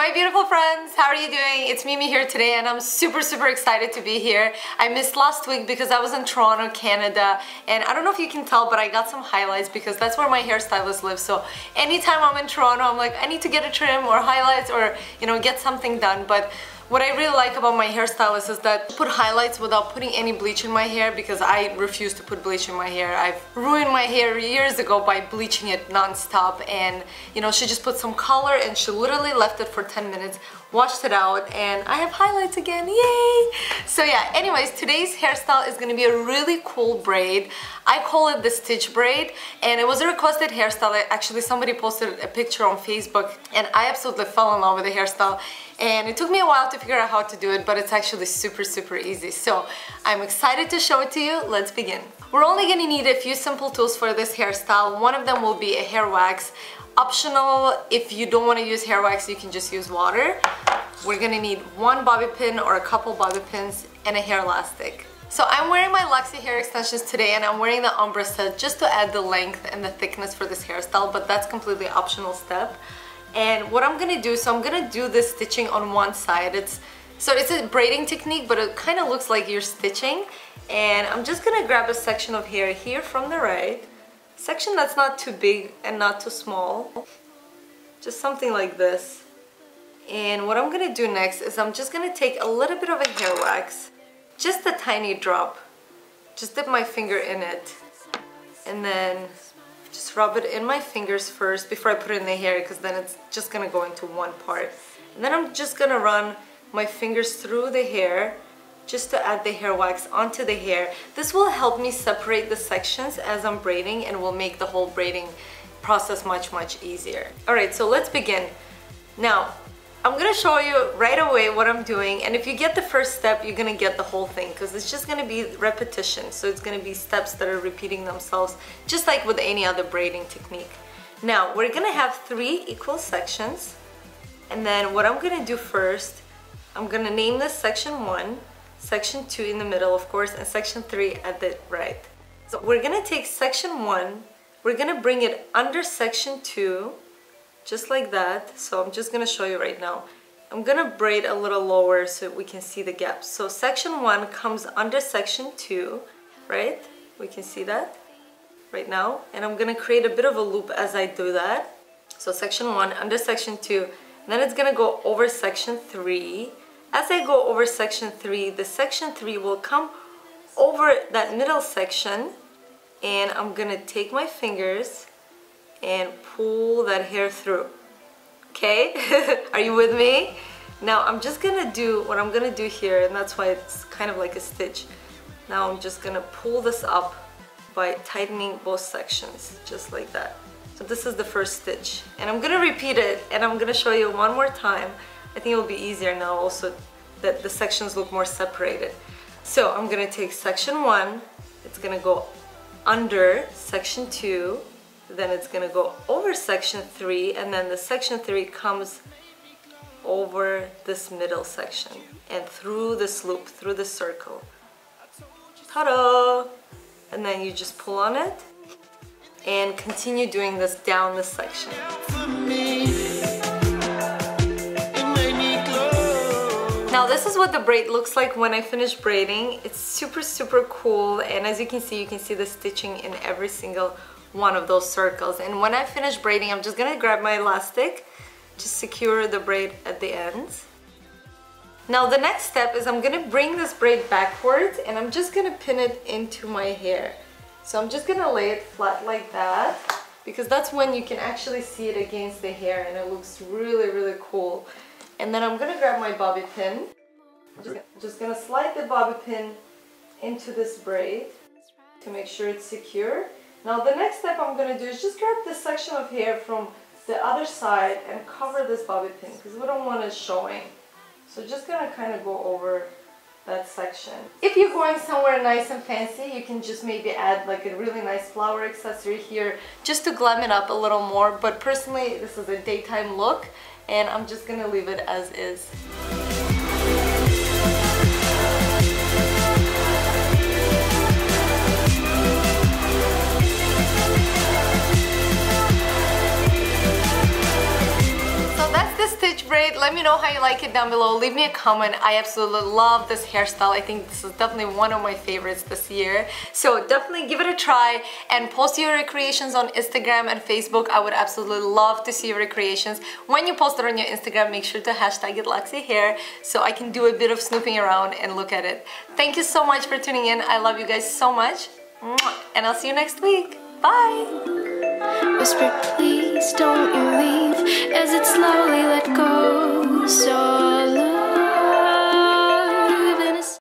my beautiful friends, how are you doing? It's Mimi here today and I'm super excited to be here. I missed last week because I was in Toronto, Canada, and I don't know if you can tell, but I got some highlights because that's where my hairstylist lives. So anytime I'm in Toronto, I'm like, I need to get a trim or highlights or, you know, get something done. But what I really like about my hairstylist is that I put highlights without putting any bleach in my hair because I refuse to put bleach in my hair. I've ruined my hair years ago by bleaching it non-stop, and you know, she just put some color and she literally left it for 10 minutes, washed it out, and I have highlights again, yay! So yeah, anyways, today's hairstyle is gonna be a really cool braid. I call it the stitch braid, and it was a requested hairstyle. Actually, somebody posted a picture on Facebook and I absolutely fell in love with the hairstyle. And it took me a while to figure out how to do it, but it's actually super easy. So I'm excited to show it to you. Let's begin. We're only gonna need a few simple tools for this hairstyle. One of them will be a hair wax. Optional, if you don't want to use hair wax, you can just use water. We're gonna need one bobby pin or a couple bobby pins and a hair elastic. So I'm wearing my Luxy hair extensions today and I'm wearing the ombre set just to add the length and the thickness for this hairstyle, but that's completely optional step. And what I'm gonna do, so I'm gonna do this stitching on one side. It's a braiding technique, but it kind of looks like you're stitching. And I'm just gonna grab a section of hair here from the right, section that's not too big and not too small, just something like this. And what I'm gonna do next is I'm just gonna take a little bit of a hair wax, just a tiny drop, just dip my finger in it, and then just rub it in my fingers first before I put it in the hair, because then it's just gonna go into one part. And then I'm just gonna run my fingers through the hair just to add the hair wax onto the hair. This will help me separate the sections as I'm braiding and will make the whole braiding process much easier. Alright, so let's begin. Now, I'm gonna show you right away what I'm doing, and if you get the first step, you're gonna get the whole thing because it's just gonna be repetition. So it's gonna be steps that are repeating themselves, just like with any other braiding technique. Now, we're gonna have 3 equal sections, and then what I'm gonna do first, I'm gonna name this section 1, section 2 in the middle, of course, and section 3 at the right. So we're gonna take section 1, we're gonna bring it under section 2, just like that. So I'm just gonna show you right now. I'm gonna braid a little lower so we can see the gaps. So section 1 comes under section 2, right? We can see that right now. And I'm gonna create a bit of a loop as I do that. So section 1 under section 2, then it's gonna go over section 3. As I go over section 3, the section 3 will come over that middle section, and I'm gonna take my fingers and pull that hair through. Okay? Are you with me? Now I'm just gonna do what I'm gonna do here, and that's why it's kind of like a stitch. Now I'm just gonna pull this up by tightening both sections, just like that. So this is the first stitch, and I'm gonna repeat it, and I'm gonna show you one more time. I think it will be easier now also that the sections look more separated. So I'm gonna take section 1, it's gonna go under section 2, then it's gonna go over section 3, and then the section 3 comes over this middle section and through this loop, through the circle. Ta-da! And then you just pull on it and continue doing this down this section. Now this is what the braid looks like when I finish braiding. It's super cool, and as you can see the stitching in every single one of those circles. And when I finish braiding, I'm just gonna grab my elastic, just secure the braid at the ends. Now the next step is I'm gonna bring this braid backwards and I'm just gonna pin it into my hair. So I'm just gonna lay it flat like that, because that's when you can actually see it against the hair and it looks really cool. And then I'm gonna grab my bobby pin. Just gonna slide the bobby pin into this braid to make sure it's secure. Now the next step I'm gonna do is just grab this section of hair from the other side and cover this bobby pin because we don't want it showing. So just gonna kind of go over that section. If you're going somewhere nice and fancy, you can just maybe add like a really nice flower accessory here just to glam it up a little more. But personally, this is a daytime look, and I'm just gonna leave it as is. braid. Let me know how you like it down below. Leave me a comment. I absolutely love this hairstyle. I think this is definitely one of my favorites this year. So definitely give it a try and post your recreations on Instagram and Facebook. I would absolutely love to see your recreations. When you post it on your Instagram, make sure to hashtag it Luxy Hair so I can do a bit of snooping around and look at it. Thank you so much for tuning in. I love you guys so much. And I'll see you next week. Bye! Whisper, please don't you leave, as it slowly let go. So